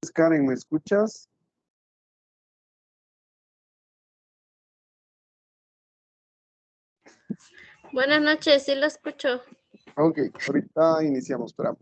Karen, ¿me escuchas? Buenas noches, sí lo escucho. Ok, ahorita iniciamos, espera.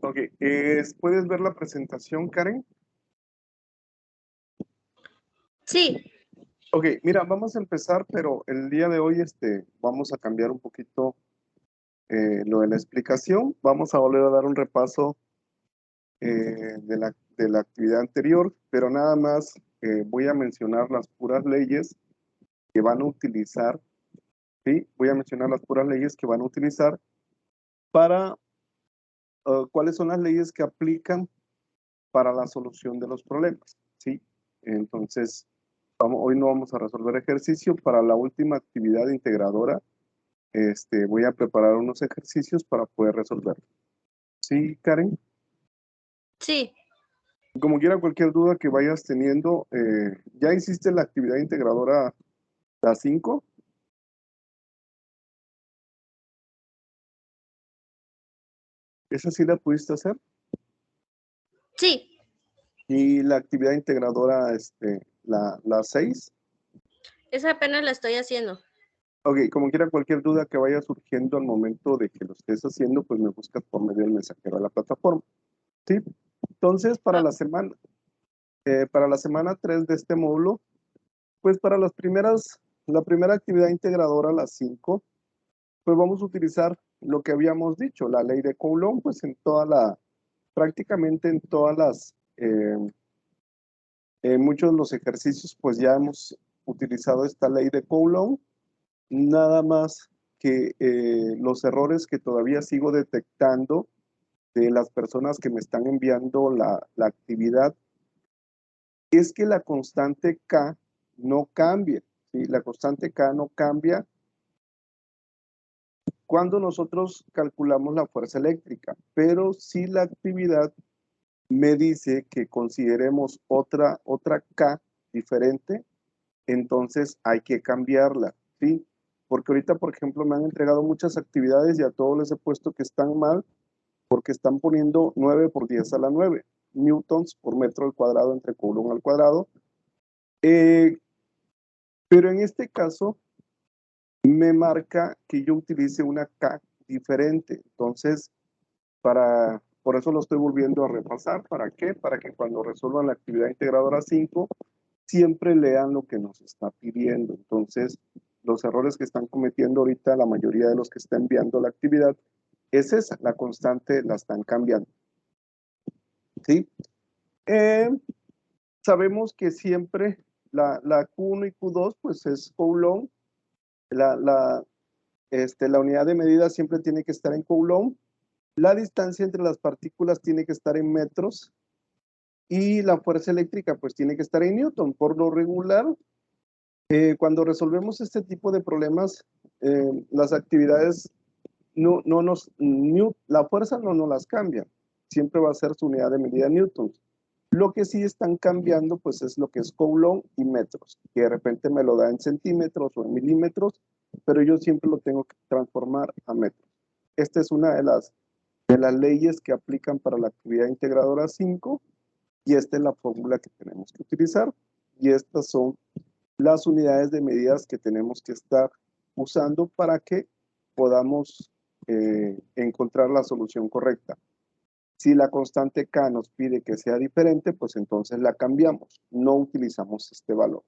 Ok, ¿puedes ver la presentación, Karen? Sí, Ok, mira, vamos a empezar, pero el día de hoy vamos a cambiar un poquito lo de la explicación. Vamos a volver a dar un repaso de la actividad anterior, pero nada más voy a mencionar las puras leyes que van a utilizar, ¿sí? Voy a mencionar las puras leyes que van a utilizar para, cuáles son las leyes que aplican para la solución de los problemas, ¿sí? Entonces, hoy no vamos a resolver ejercicio. Para la última actividad integradora, voy a preparar unos ejercicios para poder resolver. ¿Sí, Karen? sí, Como quiera, cualquier duda que vayas teniendo, ¿ya hiciste la actividad integradora la 5? ¿Esa sí la pudiste hacer? sí. ¿Y la actividad integradora, la 6? Esa apenas la estoy haciendo. Ok, como quiera, cualquier duda que vaya surgiendo al momento de que lo estés haciendo, pues me buscas por medio del mensajero de la plataforma. ¿Sí? Entonces, Oh, para la semana 3 de este módulo, pues para la primera actividad integradora, las 5, pues vamos a utilizar lo que habíamos dicho, la ley de Coulomb, pues prácticamente en muchos de los ejercicios, pues ya hemos utilizado esta ley de Coulomb. Nada más que los errores que todavía sigo detectando de las personas que me están enviando la actividad es que la constante K no cambia, ¿sí? La constante K no cambia cuando nosotros calculamos la fuerza eléctrica, pero si la actividad me dice que consideremos otra K diferente, entonces hay que cambiarla, ¿sí? Porque ahorita, por ejemplo, me han entregado muchas actividades y a todos les he puesto que están mal porque están poniendo 9 por 10 a la 9 newtons por metro al cuadrado entre coulomb al cuadrado. Pero en este caso me marca que yo utilice una K diferente. Entonces, por eso lo estoy volviendo a repasar. ¿Para qué? Para que cuando resuelvan la actividad integradora 5, siempre lean lo que nos está pidiendo. Entonces, los errores que están cometiendo ahorita la mayoría de los que están enviando la actividad es esa, la constante la están cambiando. ¿Sí? Eh, Sabemos que siempre la Q1 y Q2 pues es Coulomb. La, la, la unidad de medida siempre tiene que estar en Coulomb. La distancia entre las partículas tiene que estar en metros y la fuerza eléctrica pues tiene que estar en Newton. Por lo regular, cuando resolvemos este tipo de problemas, las actividades la fuerza no nos las cambia. Siempre va a ser su unidad de medida en newtons. Lo que sí están cambiando, pues es lo que es Coulomb y metros, que de repente me lo da en centímetros o en milímetros, pero yo siempre lo tengo que transformar a metros. Esta es una de las leyes que aplican para la actividad integradora 5 y esta es la fórmula que tenemos que utilizar y estas son las unidades de medidas que tenemos que estar usando para que podamos encontrar la solución correcta. Si la constante K nos pide que sea diferente, pues entonces la cambiamos, no utilizamos este valor.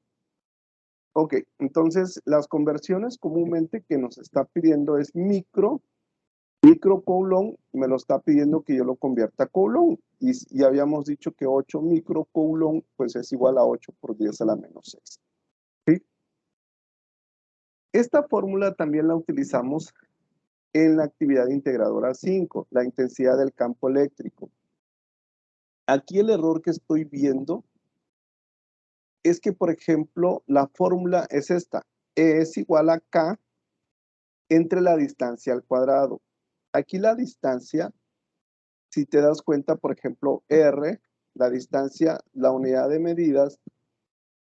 Ok, entonces las conversiones comúnmente que nos está pidiendo es micro Coulomb, me lo está pidiendo que yo lo convierta a Coulomb y habíamos dicho que 8 micro Coulomb pues es igual a 8 por 10 a la menos 6. Esta fórmula también la utilizamos en la actividad integradora 5, la intensidad del campo eléctrico. Aquí el error que estoy viendo es que, por ejemplo, la fórmula es esta. E es igual a K entre la distancia al cuadrado. Aquí la distancia, si te das cuenta, por ejemplo, R, la distancia, la unidad de medidas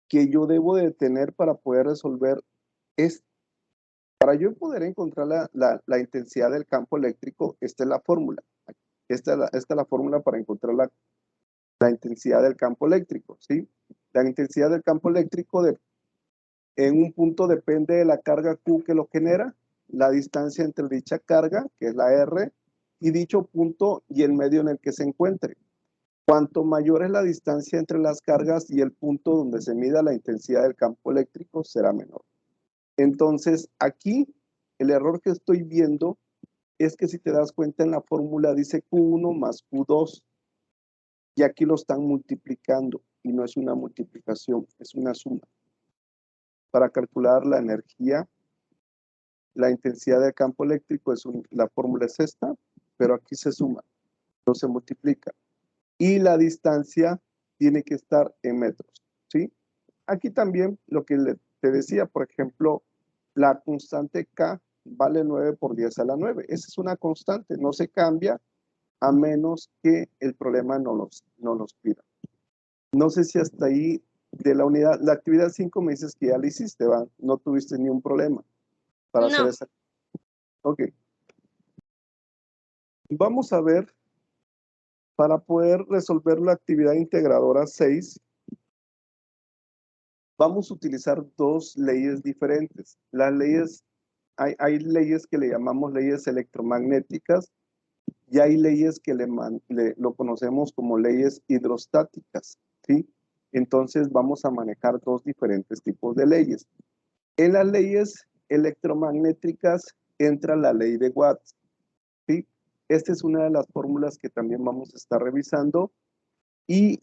que yo debo de tener para poder resolver es, para yo poder encontrar la intensidad del campo eléctrico, esta es la fórmula. Esta es la fórmula para encontrar la intensidad del campo eléctrico, ¿sí? La intensidad del campo eléctrico en un punto depende de la carga Q que lo genera, la distancia entre dicha carga, que es la R, y dicho punto y el medio en el que se encuentre. Cuanto mayor es la distancia entre las cargas y el punto donde se mida la intensidad del campo eléctrico, será menor. Entonces, aquí el error que estoy viendo es que si te das cuenta en la fórmula dice Q1 más Q2 y aquí lo están multiplicando y no es una multiplicación, es una suma. Para calcular la energía, la intensidad del campo eléctrico, la fórmula es esta, pero aquí se suma, no se multiplica. Y la distancia tiene que estar en metros, ¿sí? Aquí también lo que te decía, por ejemplo, la constante K vale 9 por 10 a la 9. Esa es una constante, no se cambia a menos que el problema no nos pida. No sé si hasta ahí de la unidad, la actividad 5 me dices que ya la hiciste, ¿va? No tuviste ni un problema para hacer No. esa. Ok. Vamos a ver, para poder resolver la actividad integradora 6, vamos a utilizar dos leyes diferentes. Las leyes, hay leyes que le llamamos leyes electromagnéticas y hay leyes que lo conocemos como leyes hidrostáticas, ¿sí? Entonces vamos a manejar dos diferentes tipos de leyes. En las leyes electromagnéticas entra la ley de Watts, ¿sí? Esta es una de las fórmulas que también vamos a estar revisando y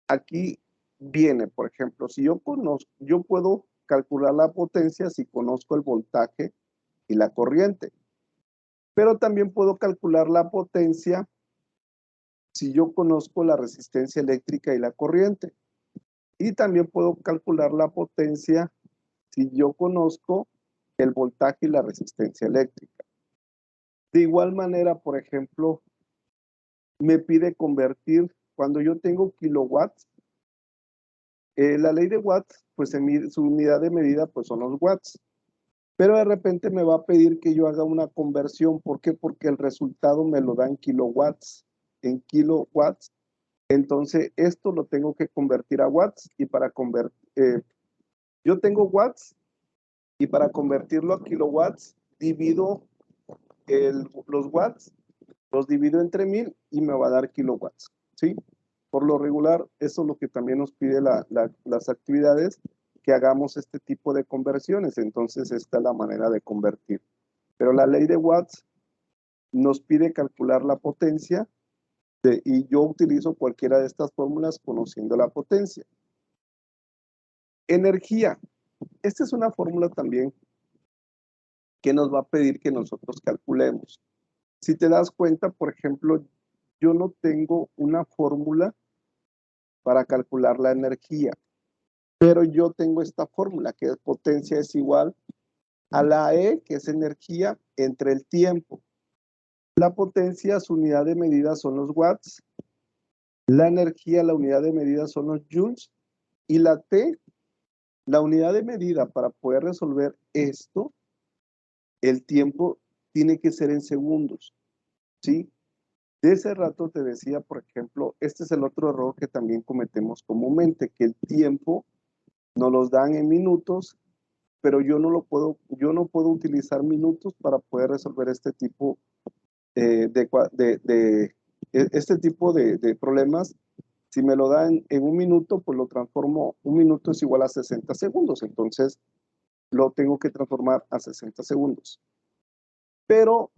aquí viene, por ejemplo, si yo puedo calcular la potencia si conozco el voltaje y la corriente, pero también puedo calcular la potencia si yo conozco la resistencia eléctrica y la corriente. Y también puedo calcular la potencia si yo conozco el voltaje y la resistencia eléctrica. De igual manera, por ejemplo, me pide convertir, cuando yo tengo kilowatts, la ley de watts, pues su unidad de medida pues son los watts. Pero de repente me va a pedir que yo haga una conversión. ¿Por qué? Porque el resultado me lo da en kilowatts. En kilowatts. Entonces, esto lo tengo que convertir a watts y para convertir, yo tengo watts y para convertirlo a kilowatts, divido los watts, los divido entre 1000 y me va a dar kilowatts, ¿sí? Por lo regular, eso es lo que también nos pide las actividades, que hagamos este tipo de conversiones. Entonces, esta es la manera de convertir. Pero la ley de Watts nos pide calcular la potencia y yo utilizo cualquiera de estas fórmulas conociendo la potencia. Energía. Esta es una fórmula también que nos va a pedir que nosotros calculemos. Si te das cuenta, por ejemplo, yo no tengo una fórmula para calcular la energía, pero yo tengo esta fórmula que es potencia es igual a la E, que es energía, entre el tiempo. La potencia, su unidad de medida son los watts. La energía, la unidad de medida son los joules. Y la T, la unidad de medida para poder resolver esto, el tiempo tiene que ser en segundos, ¿sí? De ese rato te decía, por ejemplo, este es el otro error que también cometemos comúnmente, que el tiempo nos los dan en minutos, pero yo no puedo utilizar minutos para poder resolver este tipo este tipo de problemas. Si me lo dan en un minuto, pues lo transformo, un minuto es igual a 60 segundos, entonces lo tengo que transformar a 60 segundos. Pero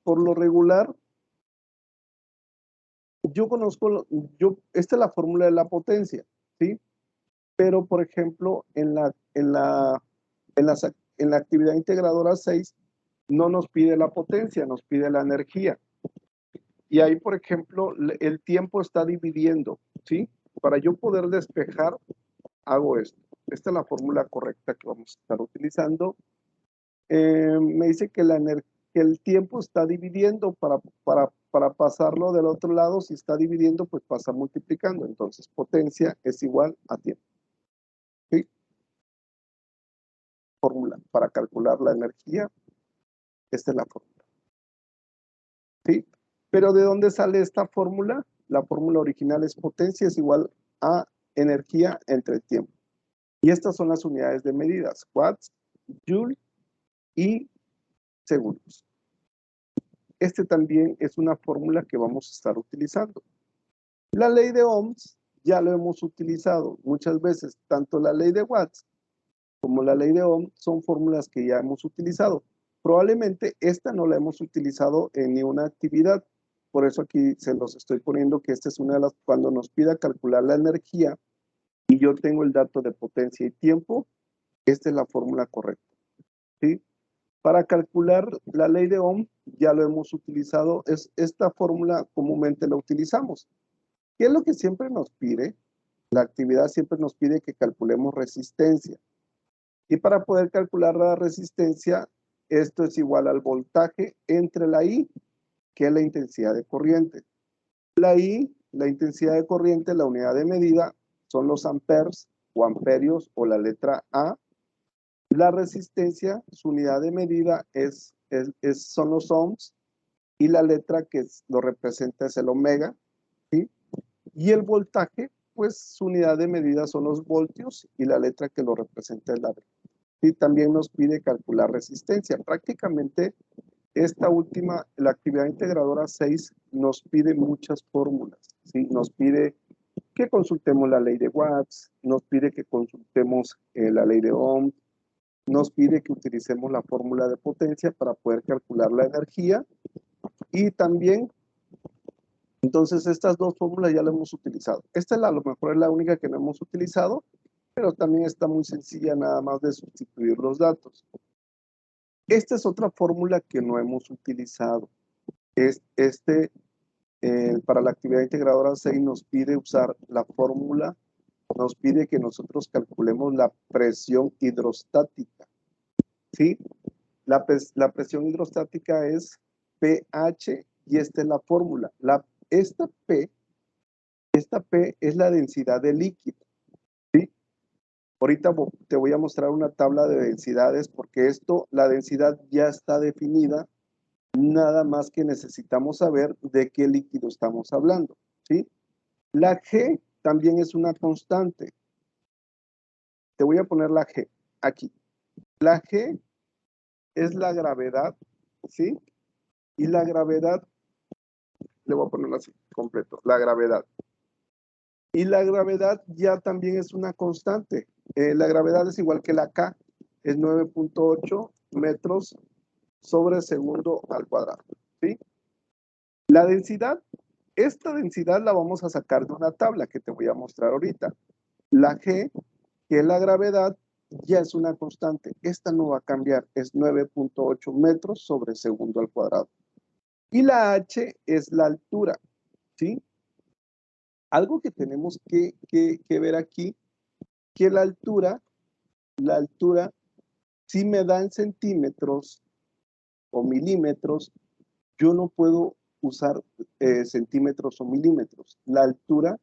por lo regular, yo conozco, esta es la fórmula de la potencia, ¿sí? Pero, por ejemplo, en la En la actividad integradora 6 no nos pide la potencia, nos pide la energía. Y ahí, por ejemplo, el tiempo está dividiendo, ¿sí? Para yo poder despejar, hago esto. Esta es la fórmula correcta que vamos a estar utilizando. Me dice que el tiempo está dividiendo para pasarlo del otro lado. Si está dividiendo, pues pasa multiplicando. Entonces, potencia es igual a tiempo. ¿Sí? Fórmula para calcular la energía. Esta es la fórmula. ¿Sí? Pero ¿de dónde sale esta fórmula? La fórmula original es potencia es igual a energía entre tiempo. Y estas son las unidades de medidas, watts, joule y segundos. Este también es una fórmula que vamos a estar utilizando. La ley de Ohms ya lo hemos utilizado muchas veces. Tanto la ley de Watts como la ley de Ohm son fórmulas que ya hemos utilizado. Probablemente esta no la hemos utilizado en ninguna actividad. Por eso aquí se los estoy poniendo que esta es una de las, cuando nos pida calcular la energía y yo tengo el dato de potencia y tiempo, esta es la fórmula correcta. ¿Sí? Para calcular la ley de Ohm ya lo hemos utilizado, esta fórmula comúnmente la utilizamos. ¿Qué es lo que siempre nos pide? La actividad siempre nos pide que calculemos resistencia. Y para poder calcular la resistencia, esto es igual al voltaje entre la I, que es la intensidad de corriente. La I, la intensidad de corriente, la unidad de medida, son los amperes o amperios o la letra A. La resistencia, su unidad de medida son los ohms y la letra que lo representa es el omega, ¿sí? Y el voltaje, pues su unidad de medida son los voltios y la letra que lo representa es la V. Y también nos pide calcular resistencia. Prácticamente esta última, la actividad integradora 6, nos pide muchas fórmulas, ¿sí? Nos pide que consultemos la ley de Watts, nos pide que consultemos la ley de Ohm, nos pide que utilicemos la fórmula de potencia para poder calcular la energía y también, entonces estas dos fórmulas ya las hemos utilizado. Esta a lo mejor es la única que no hemos utilizado, pero también está muy sencilla nada más de sustituir los datos. Esta es otra fórmula que no hemos utilizado. Para la actividad integradora 6 nos pide usar la fórmula, nos pide que nosotros calculemos la presión hidrostática. ¿Sí? La presión hidrostática es pH y esta es la fórmula. Esta P es la densidad de líquido. ¿Sí? Ahorita te voy a mostrar una tabla de densidades porque la densidad ya está definida, nada más que necesitamos saber de qué líquido estamos hablando, ¿sí? La G también es una constante. Te voy a poner la G aquí. La G es la gravedad, ¿sí? Y la gravedad, le voy a ponerlo así, completo, la gravedad. Y la gravedad ya también es una constante. La gravedad es igual que la K, es 9.8 metros sobre segundo al cuadrado, ¿sí? La densidad, esta densidad la vamos a sacar de una tabla que te voy a mostrar ahorita. La G, que es la gravedad, ya es una constante. Esta no va a cambiar, es 9.8 metros sobre segundo al cuadrado. Y la H es la altura, ¿sí? Algo que tenemos que ver aquí, que la altura, si me da en centímetros o milímetros, yo no puedo usar centímetros o milímetros. La altura,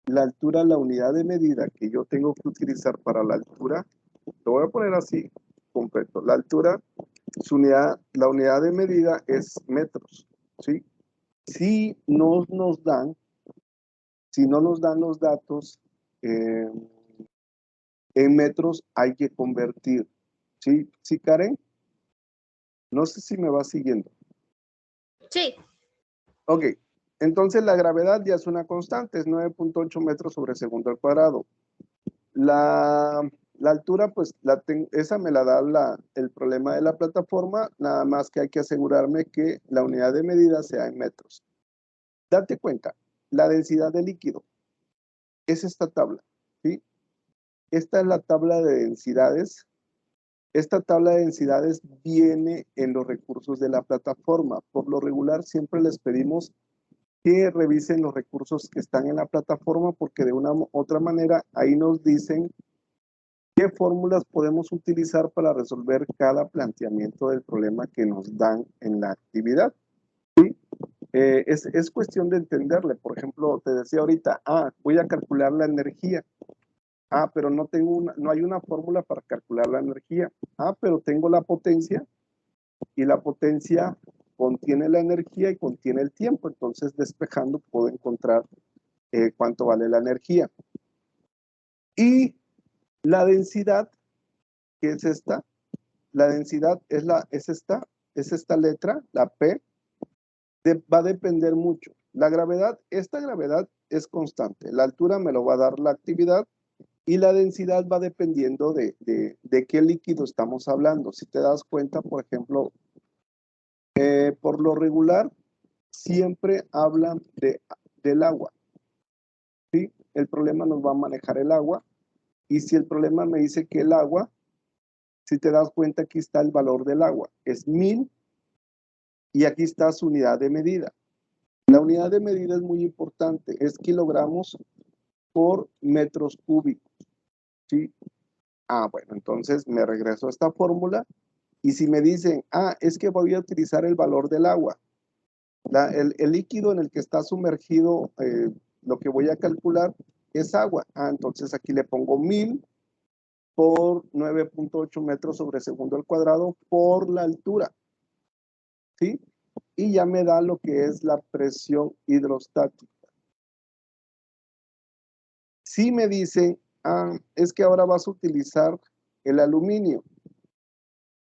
la unidad de medida que yo tengo que utilizar para la altura, lo voy a poner así, completo. La altura, la unidad de medida es metros, ¿sí? Si no nos dan los datos en metros, hay que convertir, ¿sí? ¿Sí, Karen? No sé si me va siguiendo. Sí. Ok, entonces la gravedad ya es una constante, es 9.8 metros sobre segundo al cuadrado. La altura, pues esa me la da el problema de la plataforma, nada más que hay que asegurarme que la unidad de medida sea en metros. Date cuenta, la densidad de líquido es esta tabla, ¿sí? Esta es la tabla de densidades Esta tabla de densidades viene en los recursos de la plataforma. Por lo regular, siempre les pedimos que revisen los recursos que están en la plataforma porque de una u otra manera ahí nos dicen qué fórmulas podemos utilizar para resolver cada planteamiento del problema que nos dan en la actividad. ¿Sí? Es cuestión de entenderle. Por ejemplo, te decía ahorita, voy a calcular la energía. Pero no hay una fórmula para calcular la energía. Pero tengo la potencia y la potencia contiene la energía y contiene el tiempo. Entonces, despejando puedo encontrar cuánto vale la energía. Y la densidad, ¿qué es esta? La densidad es esta letra, la P, va a depender mucho. La gravedad, esta gravedad es constante. La altura me lo va a dar la actividad y la densidad va dependiendo de qué líquido estamos hablando. Si te das cuenta, por ejemplo, por lo regular, siempre hablan del agua. ¿Sí? El problema nos va a manejar el agua. Y si el problema me dice que el agua, si te das cuenta, aquí está el valor del agua. Es 1000 y aquí está su unidad de medida. La unidad de medida es muy importante. Es kilogramos por metros cúbicos. ¿Sí? Bueno, entonces me regreso a esta fórmula. Y si me dicen, es que voy a utilizar el valor del agua. El líquido en el que está sumergido, lo que voy a calcular es agua. Entonces aquí le pongo 1000 por 9.8 metros sobre segundo al cuadrado por la altura. ¿Sí? Y ya me da lo que es la presión hidrostática. Si me dicen, es que ahora vas a utilizar el aluminio.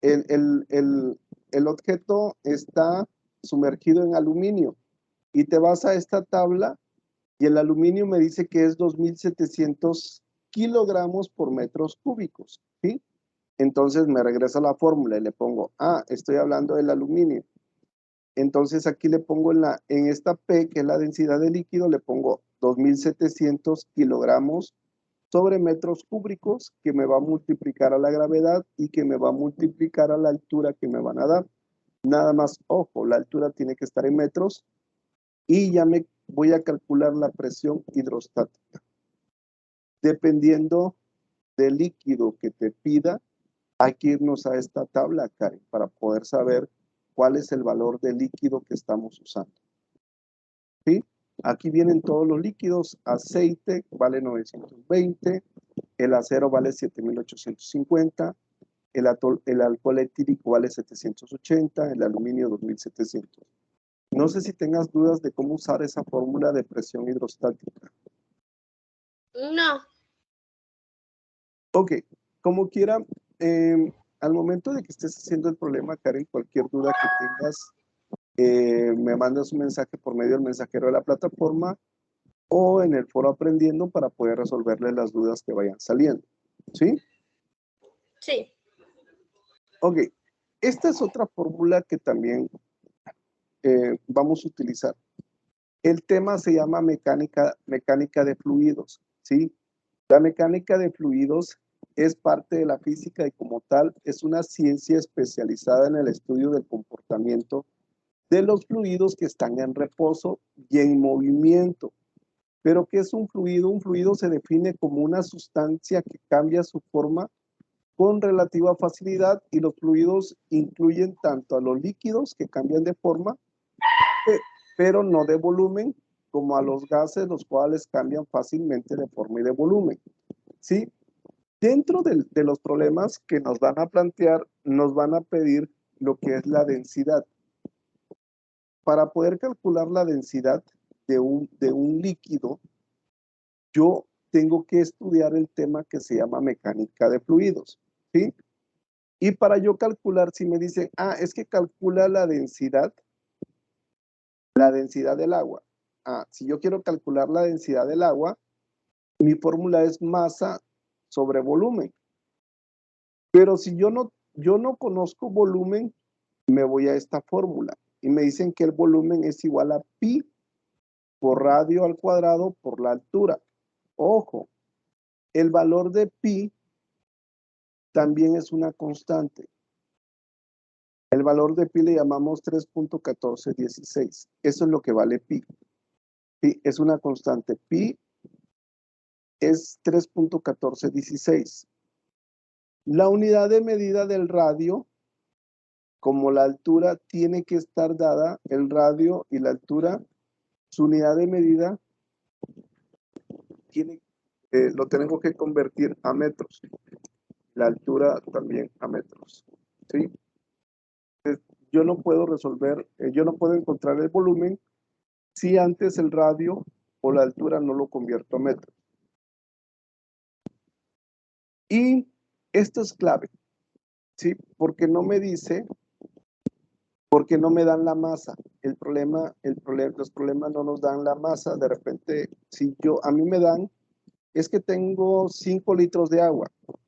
El objeto está sumergido en aluminio y te vas a esta tabla y el aluminio me dice que es 2700 kilogramos por metros cúbicos, ¿sí? Entonces me regresa la fórmula y le pongo, estoy hablando del aluminio. Entonces aquí le pongo en esta P, que es la densidad de líquido, le pongo 2700 kilogramos sobre metros cúbicos, que me va a multiplicar a la gravedad y que me va a multiplicar a la altura que me van a dar. Nada más, ojo, la altura tiene que estar en metros y ya me voy a calcular la presión hidrostática. Dependiendo del líquido que te pida, hay que irnos a esta tabla, Karen, para poder saber cuál es el valor del líquido que estamos usando. ¿Sí? Aquí vienen todos los líquidos. Aceite vale 920, el acero vale 7850, el alcohol etílico vale 780, el aluminio 2700. No sé si tengas dudas de cómo usar esa fórmula de presión hidrostática. No. Ok, como quiera, al momento de que estés haciendo el problema, Karen, cualquier duda que tengas, me mandas un mensaje por medio del mensajero de la plataforma o en el foro aprendiendo para poder resolverle las dudas que vayan saliendo. ¿Sí? Sí. Ok, esta es otra fórmula que también vamos a utilizar. El tema se llama mecánica de fluidos, ¿sí? La mecánica de fluidos es parte de la física y como tal es una ciencia especializada en el estudio del comportamiento de los fluidos que están en reposo y en movimiento. ¿Pero qué es un fluido? Un fluido se define como una sustancia que cambia su forma con relativa facilidad y los fluidos incluyen tanto a los líquidos que cambian de forma, pero no de volumen, como a los gases, los cuales cambian fácilmente de forma y de volumen. ¿Sí? Dentro de los problemas que nos van a plantear, nos van a pedir lo que es la densidad. Para poder calcular la densidad de un líquido, yo tengo que estudiar el tema que se llama mecánica de fluidos, ¿sí? Y para yo calcular, si me dicen, es que calcula la densidad del agua. Si yo quiero calcular la densidad del agua, mi fórmula es masa sobre volumen. Pero si yo no conozco volumen, me voy a esta fórmula y me dicen que el volumen es igual a pi por radio al cuadrado por la altura. Ojo, el valor de pi también es una constante. El valor de pi le llamamos 3.1416. Eso es lo que vale pi. Pi es una constante. Pi es 3.1416. La unidad de medida del radio, como la altura tiene que estar dada, el radio y la altura, su unidad de medida lo tenemos que convertir a metros. La altura también a metros. ¿Sí? Yo no puedo resolver, yo no puedo encontrar el volumen si antes el radio o la altura no lo convierto a metros. Y esto es clave, ¿sí? Porque no me dice, porque no me dan la masa. Los problemas no nos dan la masa. De repente, si a mí me dan, es que tengo 5 litros de agua.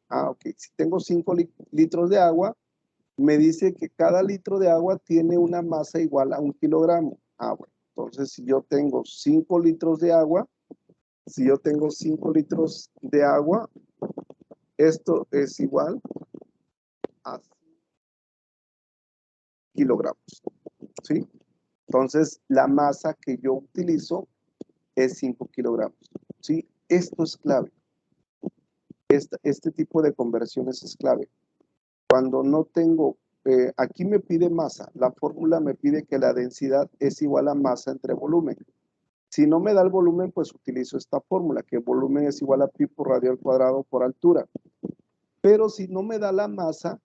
Ah, ok. Si tengo 5 litros de agua, me dice que cada litro de agua tiene una masa igual a 1 kilogramo. Ah, bueno. Entonces, si yo tengo 5 litros de agua, esto es igual a kilogramos, ¿sí? Entonces, la masa que yo utilizo es 5 kilogramos, ¿sí? Esto es clave. Este tipo de conversiones es clave. Cuando no tengo, aquí me pide masa, la fórmula me pide que la densidad es igual a masa entre volumen. Si no me da el volumen, pues utilizo esta fórmula, que el volumen es igual a pi por radio al cuadrado por altura. Pero si no me da la masa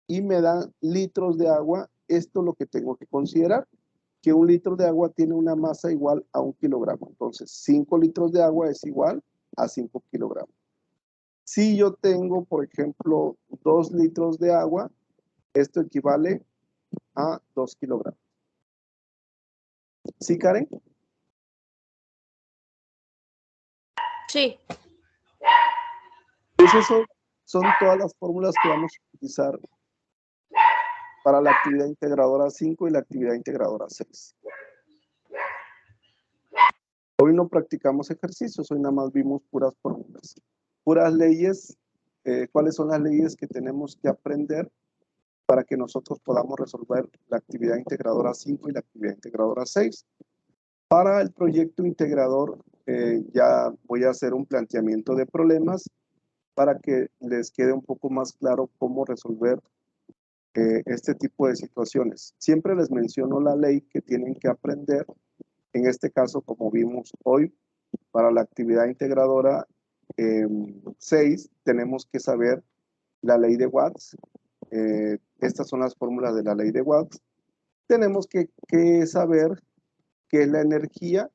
y me da litros de agua, esto es lo que tengo que considerar, que 1 litro de agua tiene una masa igual a 1 kilogramo. Entonces, 5 litros de agua es igual a 5 kilogramos. Si yo tengo, por ejemplo, 2 litros de agua, esto equivale a 2 kilogramos. ¿Sí, Karen? Sí. Pues eso son todas las fórmulas que vamos a utilizar para la actividad integradora 5 y la actividad integradora 6. Hoy no practicamos ejercicios, hoy nada más vimos puras fórmulas, puras leyes. ¿Cuáles son las leyes que tenemos que aprender para que nosotros podamos resolver la actividad integradora 5 y la actividad integradora 6? Para el proyecto integrador ya voy a hacer un planteamiento de problemas para que les quede un poco más claro cómo resolver este tipo de situaciones. Siempre les menciono la ley que tienen que aprender. En este caso, como vimos hoy, para la actividad integradora 6, tenemos que saber la ley de Watts. Estas son las fórmulas de la ley de Watts. Tenemos que saber qué es la energía.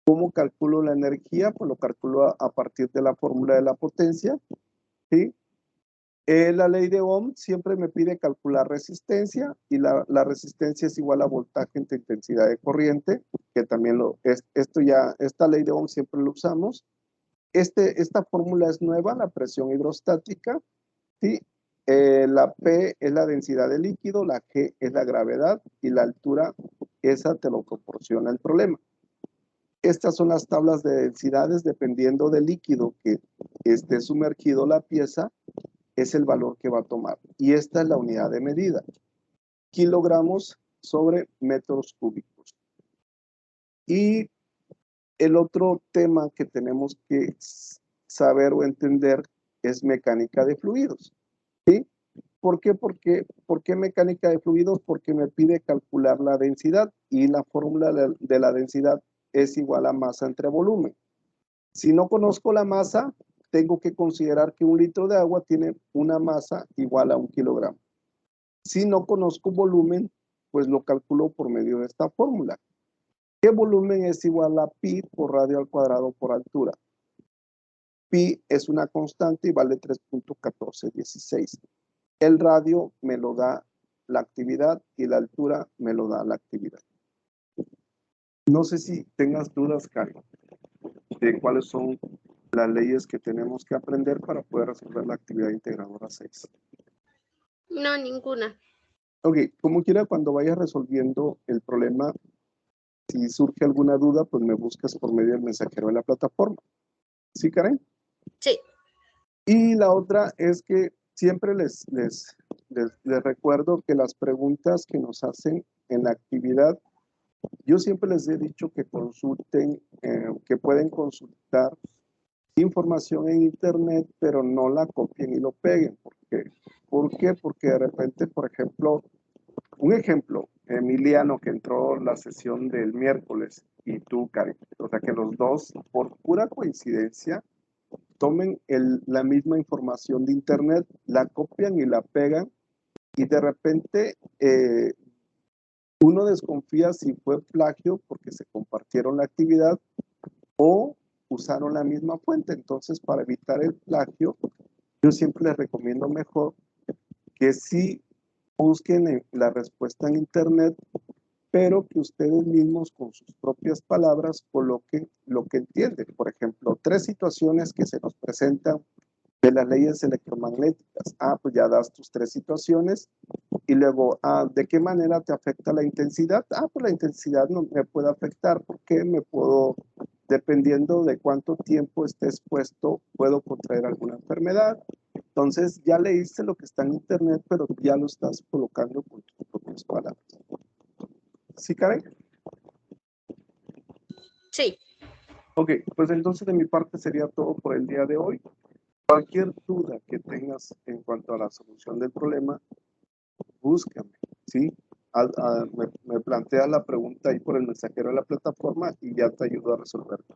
¿Cómo calculo la energía? Pues lo calculo a partir de la fórmula de la potencia, ¿sí? La ley de Ohm siempre me pide calcular resistencia, y la resistencia es igual a voltaje entre intensidad de corriente, que también esta ley de Ohm siempre lo usamos. Esta fórmula es nueva, la presión hidrostática, ¿sí? La P es la densidad del líquido, la G es la gravedad y la altura, esa te lo proporciona el problema. Estas son las tablas de densidades dependiendo del líquido que esté sumergido la pieza, es el valor que va a tomar. Y esta es la unidad de medida. Kilogramos sobre metros cúbicos. Y el otro tema que tenemos que saber o entender es mecánica de fluidos, ¿sí? ¿Por qué? ¿Por qué mecánica de fluidos? Porque me pide calcular la densidad y la fórmula de la densidad es igual a masa entre volumen. Si no conozco la masa, tengo que considerar que 1 litro de agua tiene una masa igual a 1 kilogramo. Si no conozco volumen, pues lo calculo por medio de esta fórmula. ¿Qué volumen es igual a pi por radio al cuadrado por altura? Pi es una constante y vale 3.1416. El radio me lo da la actividad y la altura me lo da la actividad. No sé si tengas dudas, Karen, de cuáles son las leyes que tenemos que aprender para poder resolver la actividad integradora 6. No, ninguna. Ok, como quiera, cuando vayas resolviendo el problema, si surge alguna duda, pues me buscas por medio del mensajero de la plataforma. ¿Sí, Karen? Sí. Y la otra es que siempre les recuerdo que las preguntas que nos hacen en la actividad, yo siempre les he dicho que consulten, que pueden consultar información en internet, pero no la copien y lo peguen. ¿Por qué? Porque de repente, por ejemplo, un ejemplo, Emiliano que entró la sesión del miércoles y tú, Karen, o sea que los dos, por pura coincidencia, tomen la misma información de internet, la copian y la pegan y de repente uno desconfía si fue plagio porque se compartieron la actividad o usaron la misma fuente. Entonces, para evitar el plagio, yo siempre les recomiendo mejor que sí busquen la respuesta en internet, pero que ustedes mismos con sus propias palabras coloquen lo que entienden. Por ejemplo, 3 situaciones que se nos presentan de las leyes electromagnéticas. Pues ya das tus 3 situaciones y luego, ¿de qué manera te afecta la intensidad? Pues la intensidad no me puede afectar porque me puedo, dependiendo de cuánto tiempo esté expuesto, puedo contraer alguna enfermedad. Entonces ya leíste lo que está en internet, pero ya lo estás colocando con tus propias palabras. ¿Sí, Karen? Sí. Ok, pues entonces de mi parte sería todo por el día de hoy. Cualquier duda que tengas en cuanto a la solución del problema, búscame, ¿sí? Me planteas la pregunta ahí por el mensajero de la plataforma y ya te ayudo a resolverla.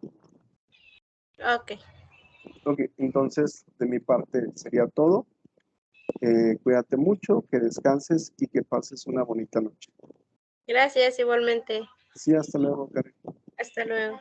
Ok. Ok, entonces de mi parte sería todo. Cuídate mucho, que descanses y que pases una bonita noche. Gracias, igualmente. Sí, hasta luego, Karen. Hasta luego.